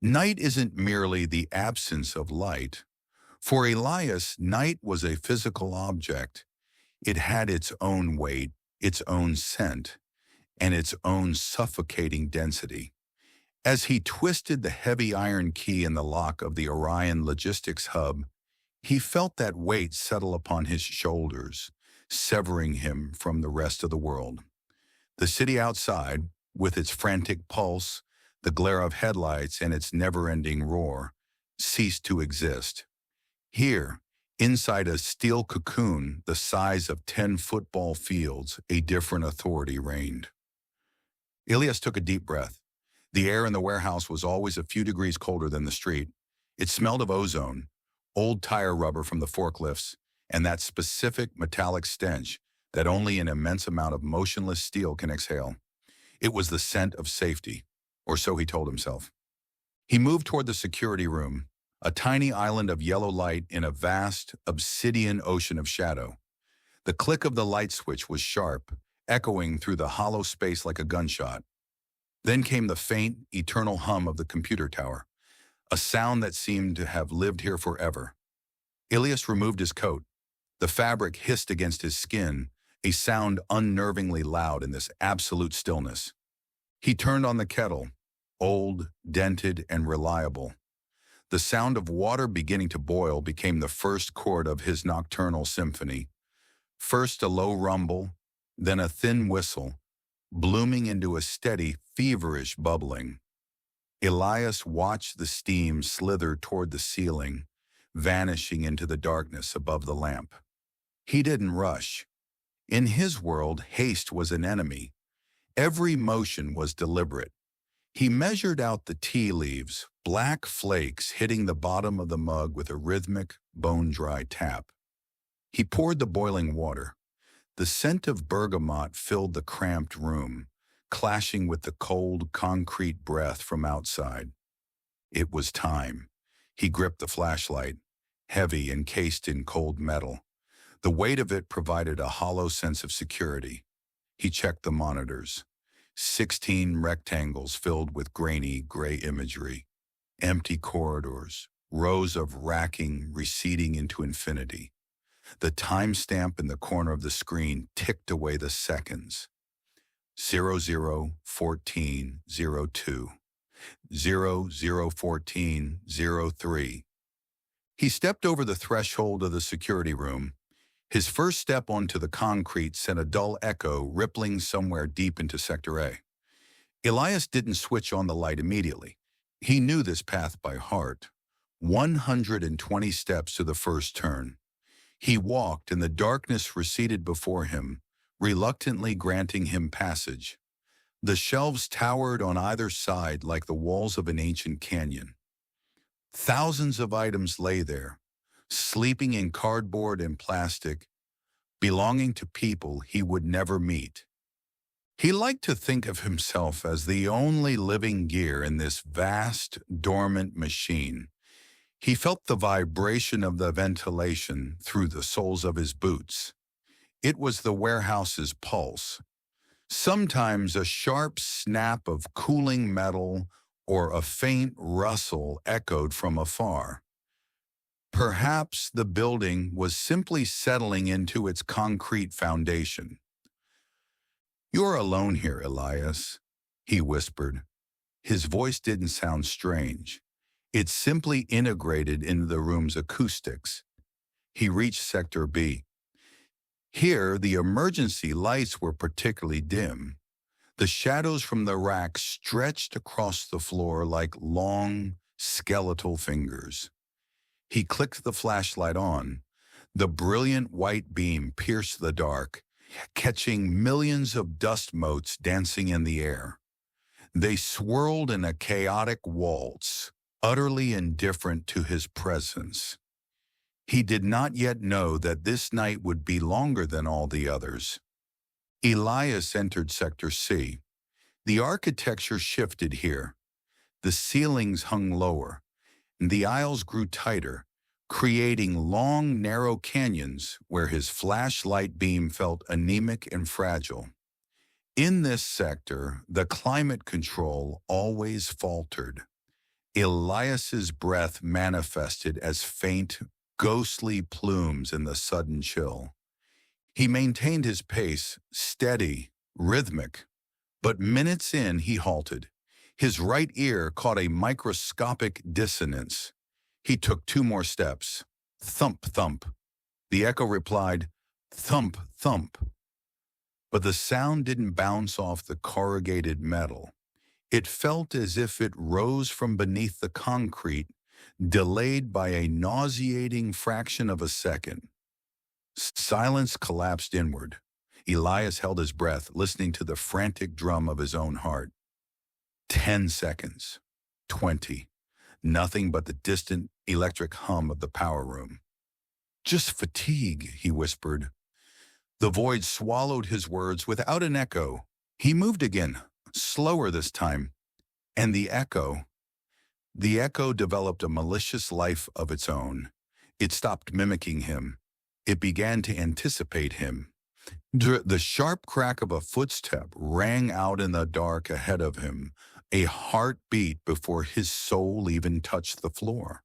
Night isn't merely the absence of light. For Elias, night was a physical object. It had its own weight, its own scent, and its own suffocating density. As he twisted the heavy iron key in the lock of the Orion Logistics Hub, he felt that weight settle upon his shoulders, severing him from the rest of the world. The city outside, with its frantic pulse, the glare of headlights, and its never-ending roar, ceased to exist. Here, inside a steel cocoon the size of 10 football fields, a different authority reigned. Elias took a deep breath. The air in the warehouse was always a few degrees colder than the street. It smelled of ozone, old tire rubber from the forklifts, and that specific metallic stench that only an immense amount of motionless steel can exhale. It was the scent of safety, or so he told himself. He moved toward the security room, a tiny island of yellow light in a vast, obsidian ocean of shadow. The click of the light switch was sharp, echoing through the hollow space like a gunshot. Then came the faint, eternal hum of the computer tower, a sound that seemed to have lived here forever. Elias removed his coat. The fabric hissed against his skin, a sound unnervingly loud in this absolute stillness. He turned on the kettle, old, dented, and reliable. The sound of water beginning to boil became the first chord of his nocturnal symphony. First a low rumble, then a thin whistle, blooming into a steady, feverish bubbling. Elias watched the steam slither toward the ceiling, vanishing into the darkness above the lamp. He didn't rush. In his world, haste was an enemy. Every motion was deliberate. He measured out the tea leaves, black flakes hitting the bottom of the mug with a rhythmic, bone-dry tap. He poured the boiling water. The scent of bergamot filled the cramped room, clashing with the cold, concrete breath from outside. It was time. He gripped the flashlight, heavy, encased in cold metal. The weight of it provided a hollow sense of security. He checked the monitors. 16 rectangles filled with grainy, gray imagery. Empty corridors, rows of racking receding into infinity. The timestamp in the corner of the screen ticked away the seconds. 001402, 001403. He stepped over the threshold of the security room. His first step onto the concrete sent a dull echo rippling somewhere deep into Sector A. Elias didn't switch on the light immediately. He knew this path by heart. 120 steps to the first turn. He walked, and the darkness receded before him, reluctantly granting him passage. The shelves towered on either side like the walls of an ancient canyon. Thousands of items lay there, sleeping in cardboard and plastic, belonging to people he would never meet. He liked to think of himself as the only living gear in this vast, dormant machine. He felt the vibration of the ventilation through the soles of his boots. It was the warehouse's pulse. Sometimes a sharp snap of cooling metal or a faint rustle echoed from afar. Perhaps the building was simply settling into its concrete foundation. "You're alone here, Elias," he whispered. His voice didn't sound strange. It simply integrated into the room's acoustics. He reached Sector B. Here, the emergency lights were particularly dim. The shadows from the racks stretched across the floor like long, skeletal fingers. He clicked the flashlight on. The brilliant white beam pierced the dark, catching millions of dust motes dancing in the air. They swirled in a chaotic waltz, utterly indifferent to his presence. He did not yet know that this night would be longer than all the others. Elias entered Sector C. The architecture shifted here. The ceilings hung lower, and the aisles grew tighter, creating long, narrow canyons where his flashlight beam felt anemic and fragile. In this sector, the climate control always faltered. Elias's breath manifested as faint, ghostly plumes in the sudden chill. He maintained his pace, steady, rhythmic, but minutes in he halted. His right ear caught a microscopic dissonance. He took 2 more steps. Thump, thump. The echo replied, thump, thump. But the sound didn't bounce off the corrugated metal. It felt as if it rose from beneath the concrete, delayed by a nauseating fraction of a second. Silence collapsed inward. Elias held his breath, listening to the frantic drum of his own heart. 10 seconds. 20. Nothing but the distant electric hum of the power room. Just fatigue, he whispered. The void swallowed his words without an echo. He moved again, slower this time. And the echo developed a malicious life of its own. It stopped mimicking him. It began to anticipate him. The sharp crack of a footstep rang out in the dark ahead of him, a heartbeat before his soul even touched the floor.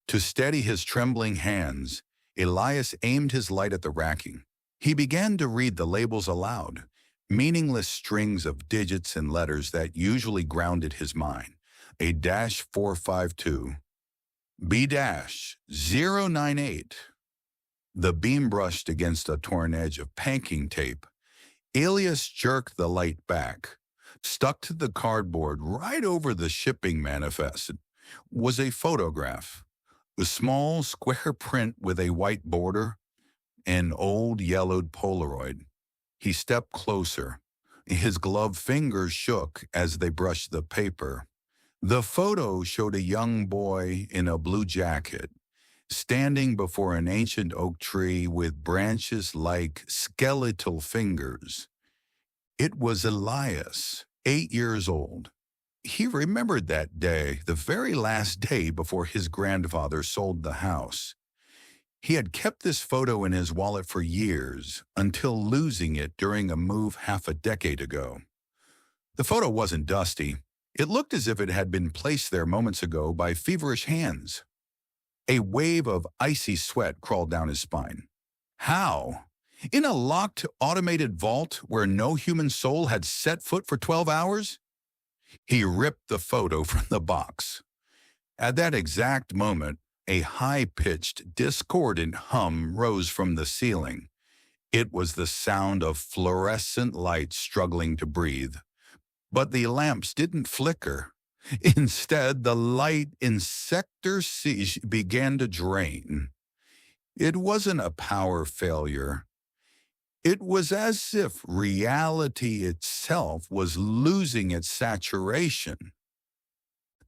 To steady his trembling hands, Elias aimed his light at the racking. He began to read the labels aloud, meaningless strings of digits and letters that usually grounded his mind. A -452, B-098. The beam brushed against a torn edge of packing tape. Elias jerked the light back. Stuck to the cardboard right over the shipping manifest was a photograph. A small square print with a white border, an old yellowed Polaroid. He stepped closer. His gloved fingers shook as they brushed the paper. The photo showed a young boy in a blue jacket, standing before an ancient oak tree with branches like skeletal fingers. It was Elias, 8 years old. He remembered that day, the very last day before his grandfather sold the house. He had kept this photo in his wallet for years, until losing it during a move half a decade ago. The photo wasn't dusty. It looked as if it had been placed there moments ago by feverish hands. A wave of icy sweat crawled down his spine. How? In a locked, automated vault where no human soul had set foot for 12 hours? He ripped the photo from the box. At that exact moment, a high-pitched, discordant hum rose from the ceiling. It was the sound of fluorescent lights struggling to breathe. But the lamps didn't flicker. Instead, the light in Sector C began to drain. It wasn't a power failure. It was as if reality itself was losing its saturation.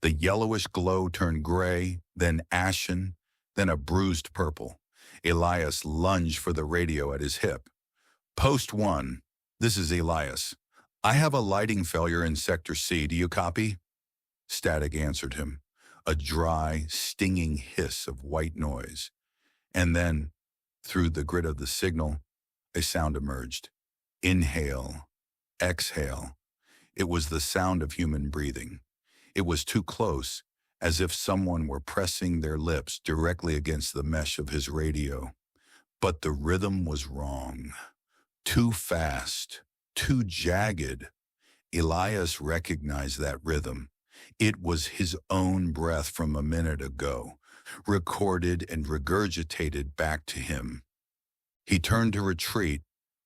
The yellowish glow turned gray, then ashen, then a bruised purple. Elias lunged for the radio at his hip. Post 1, this is Elias. I have a lighting failure in Sector C. Do you copy? Static answered him, a dry, stinging hiss of white noise. And then, through the grit of the signal, a sound emerged. Inhale, exhale. It was the sound of human breathing. It was too close, as if someone were pressing their lips directly against the mesh of his radio. But the rhythm was wrong. Too fast, too jagged. Elias recognized that rhythm. It was his own breath from a minute ago, recorded and regurgitated back to him. He turned to retreat,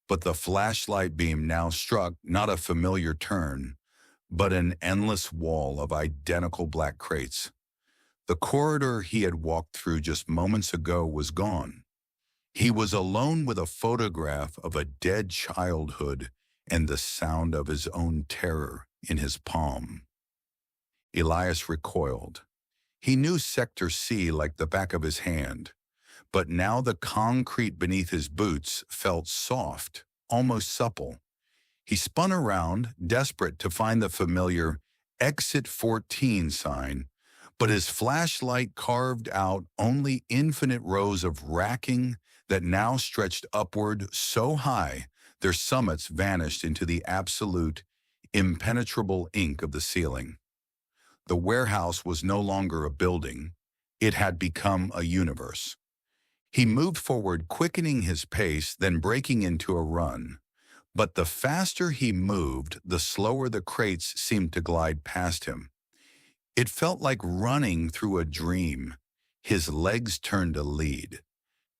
but the flashlight beam now struck not a familiar turn, but an endless wall of identical black crates. The corridor he had walked through just moments ago was gone. He was alone with a photograph of a dead childhood and the sound of his own terror in his palm. Elias recoiled. He knew Sector C like the back of his hand, but now the concrete beneath his boots felt soft, almost supple. He spun around, desperate to find the familiar Exit 14 sign, but his flashlight carved out only infinite rows of racking that now stretched upward so high their summits vanished into the absolute, impenetrable ink of the ceiling. The warehouse was no longer a building. It had become a universe. He moved forward, quickening his pace, then breaking into a run. But the faster he moved, the slower the crates seemed to glide past him. It felt like running through a dream. His legs turned to lead,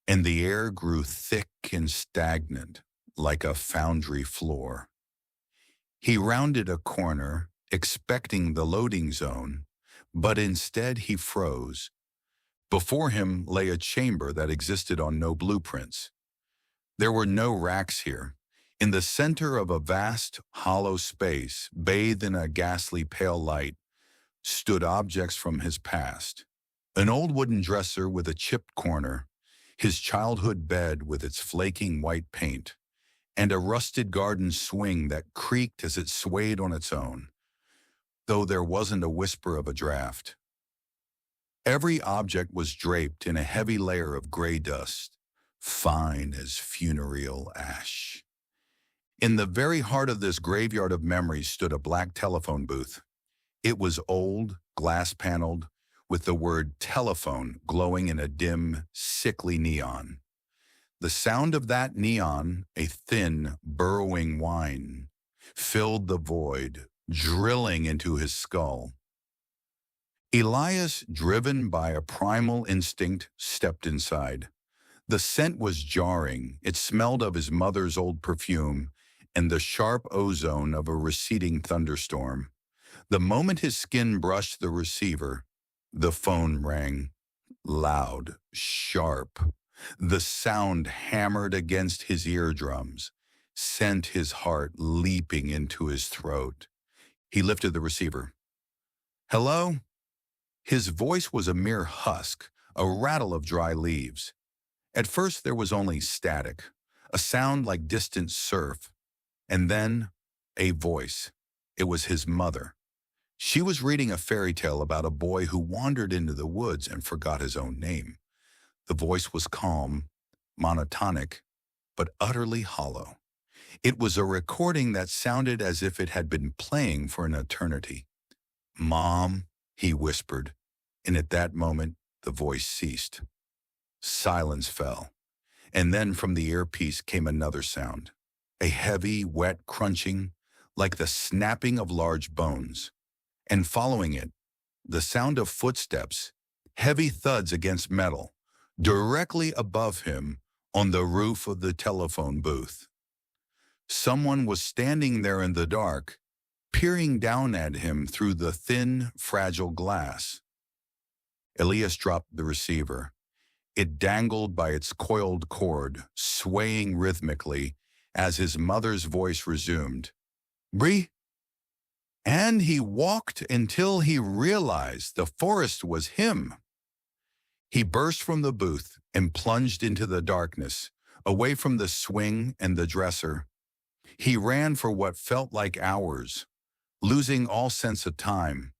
and the air grew thick and stagnant, like a foundry floor. He rounded a corner, expecting the loading zone, but instead he froze. Before him lay a chamber that existed on no blueprints. There were no racks here. In the center of a vast, hollow space, bathed in a ghastly pale light, stood objects from his past. An old wooden dresser with a chipped corner, his childhood bed with its flaking white paint, and a rusted garden swing that creaked as it swayed on its own, though there wasn't a whisper of a draft. Every object was draped in a heavy layer of gray dust, fine as funereal ash. In the very heart of this graveyard of memories stood a black telephone booth. It was old, glass-paneled, with the word telephone glowing in a dim, sickly neon. The sound of that neon, a thin, burrowing whine, filled the void, drilling into his skull. Elias, driven by a primal instinct, stepped inside. The scent was jarring. It smelled of his mother's old perfume and the sharp ozone of a receding thunderstorm. The moment his skin brushed the receiver, the phone rang. Loud, sharp. The sound hammered against his eardrums, sent his heart leaping into his throat. He lifted the receiver. "Hello?" His voice was a mere husk, a rattle of dry leaves. At first there was only static, a sound like distant surf, and then a voice. It was his mother. She was reading a fairy tale about a boy who wandered into the woods and forgot his own name. The voice was calm, monotonic, but utterly hollow. It was a recording that sounded as if it had been playing for an eternity. "Mom," he whispered, and at that moment the voice ceased. Silence fell, and then from the earpiece came another sound, a heavy, wet crunching, like the snapping of large bones. And following it, the sound of footsteps, heavy thuds against metal, directly above him on the roof of the telephone booth. Someone was standing there in the dark, peering down at him through the thin, fragile glass. Elias dropped the receiver. It dangled by its coiled cord, swaying rhythmically as his mother's voice resumed. "Bree?" And he walked until he realized the forest was him. He burst from the booth and plunged into the darkness, away from the swing and the dresser. He ran for what felt like hours, losing all sense of time.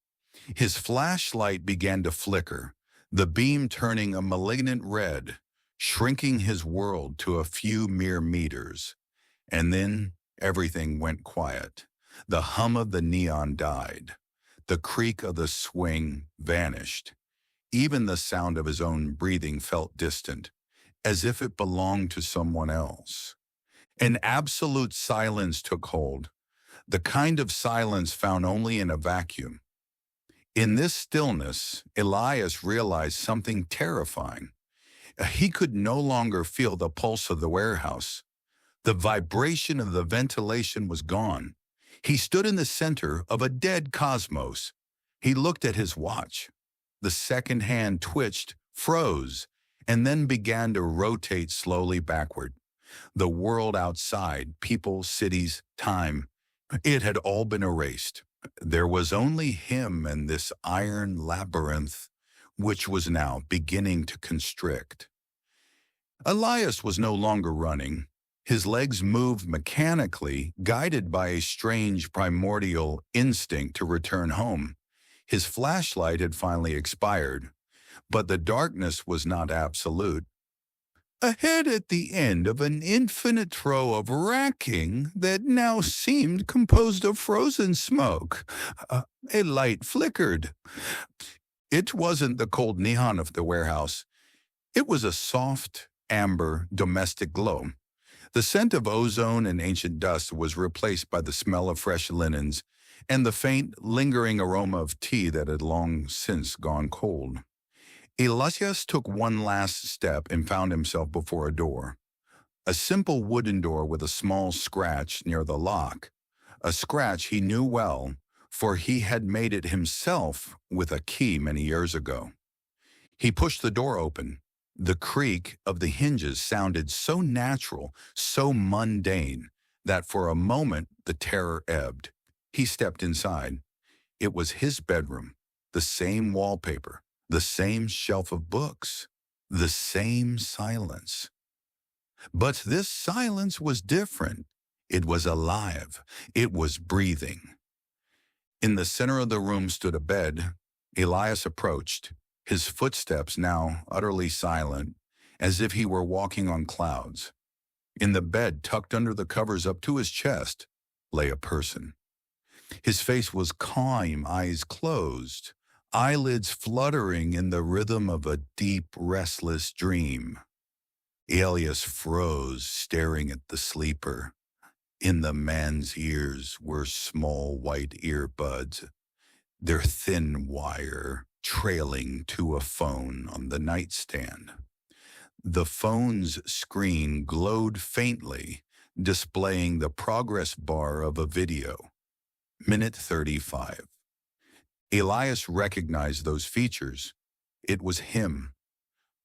His flashlight began to flicker, the beam turning a malignant red, shrinking his world to a few mere meters. And then everything went quiet. The hum of the neon died. The creak of the swing vanished. Even the sound of his own breathing felt distant, as if it belonged to someone else. An absolute silence took hold, the kind of silence found only in a vacuum. In this stillness, Elias realized something terrifying. He could no longer feel the pulse of the warehouse. The vibration of the ventilation was gone. He stood in the center of a dead cosmos. He looked at his watch. The second hand twitched, froze, and then began to rotate slowly backward. The world outside, people, cities, time, it had all been erased. There was only him and this iron labyrinth, which was now beginning to constrict. Elias was no longer running. His legs moved mechanically, guided by a strange primordial instinct to return home. His flashlight had finally expired, but the darkness was not absolute. ahead at the end of an infinite row of racking that now seemed composed of frozen smoke. A light flickered. It wasn't the cold neon of the warehouse. It was a soft, amber, domestic glow. The scent of ozone and ancient dust was replaced by the smell of fresh linens and the faint, lingering aroma of tea that had long since gone cold. Elias took one last step and found himself before a door. A simple wooden door with a small scratch near the lock. A scratch he knew well, for he had made it himself with a key many years ago. He pushed the door open. The creak of the hinges sounded so natural, so mundane, that for a moment the terror ebbed. He stepped inside. It was his bedroom, the same wallpaper, the same shelf of books, the same silence. But this silence was different. It was alive. It was breathing. In the center of the room stood a bed. Elias approached, his footsteps now utterly silent, as if he were walking on clouds. In the bed, tucked under the covers up to his chest, lay a person. His face was calm, eyes closed, eyelids fluttering in the rhythm of a deep, restless dream. Elias froze, staring at the sleeper. In the man's ears were small white earbuds, their thin wire trailing to a phone on the nightstand. The phone's screen glowed faintly, displaying the progress bar of a video. Minute 35. Elias recognized those features. It was him,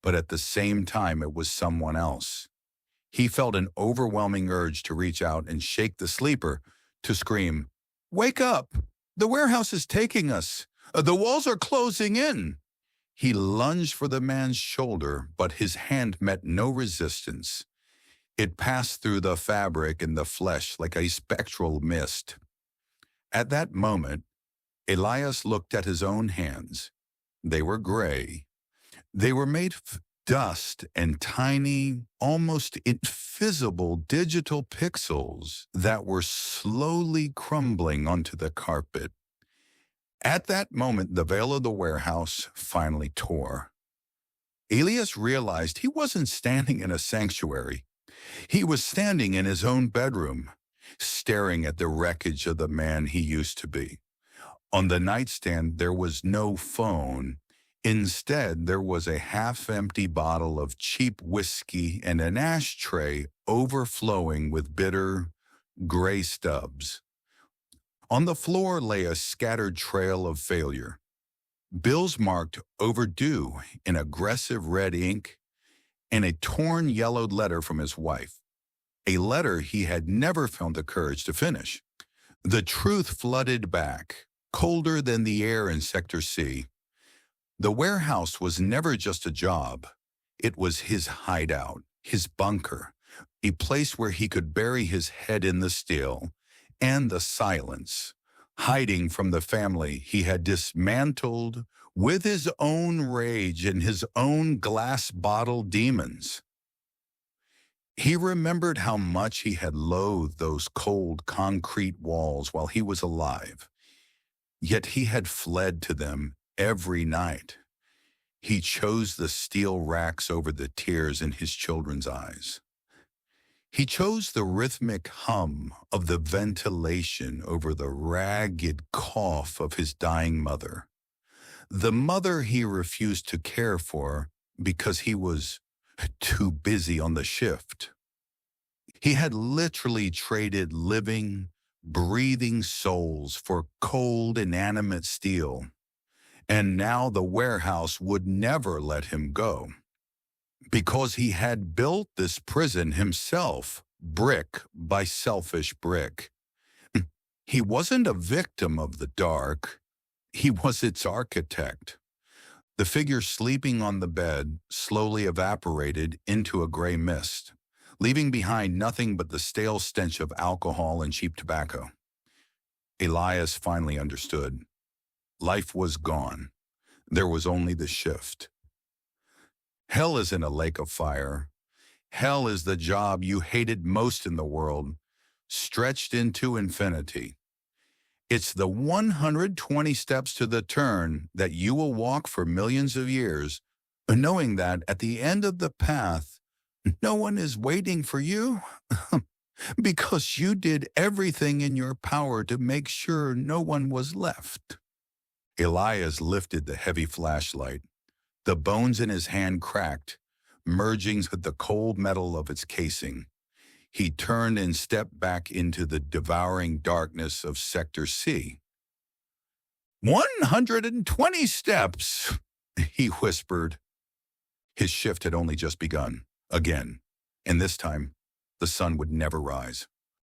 but at the same time it was someone else. He felt an overwhelming urge to reach out and shake the sleeper, to scream, "Wake up! The warehouse is taking us! The walls are closing in!" He lunged for the man's shoulder, but his hand met no resistance. It passed through the fabric and the flesh like a spectral mist. At that moment, Elias looked at his own hands. They were gray. They were made of dust and tiny, almost invisible digital pixels that were slowly crumbling onto the carpet. At that moment, the veil of the warehouse finally tore. Elias realized he wasn't standing in a sanctuary. He was standing in his own bedroom, staring at the wreckage of the man he used to be. On the nightstand, there was no phone. Instead, there was a half-empty bottle of cheap whiskey and an ashtray overflowing with bitter, gray stubs. On the floor lay a scattered trail of failure. Bills marked overdue in aggressive red ink, and a torn yellowed letter from his wife. A letter he had never found the courage to finish. The truth flooded back, colder than the air in Sector C. The warehouse was never just a job. It was his hideout, his bunker, a place where he could bury his head in the steel and the silence, hiding from the family he had dismantled with his own rage and his own glass bottle demons. He remembered how much he had loathed those cold concrete walls while he was alive. Yet he had fled to them every night. He chose the steel racks over the tears in his children's eyes. He chose the rhythmic hum of the ventilation over the ragged cough of his dying mother. The mother he refused to care for because he was too busy on the shift. He had literally traded living, breathing souls for cold, inanimate steel. And now the warehouse would never let him go. Because he had built this prison himself, brick by selfish brick. He wasn't a victim of the dark. He was its architect. The figure sleeping on the bed slowly evaporated into a gray mist, leaving behind nothing but the stale stench of alcohol and cheap tobacco. Elias finally understood. Life was gone. There was only the shift. Hell isn't a lake of fire. Hell is the job you hated most in the world, stretched into infinity. It's the 120 steps to the turn that you will walk for millions of years, knowing that at the end of the path, no one is waiting for you because you did everything in your power to make sure no one was left. Elias lifted the heavy flashlight. The bones in his hand cracked, merging with the cold metal of its casing. He turned and stepped back into the devouring darkness of Sector C. 120 steps, he whispered. His shift had only just begun, again, and this time the sun would never rise.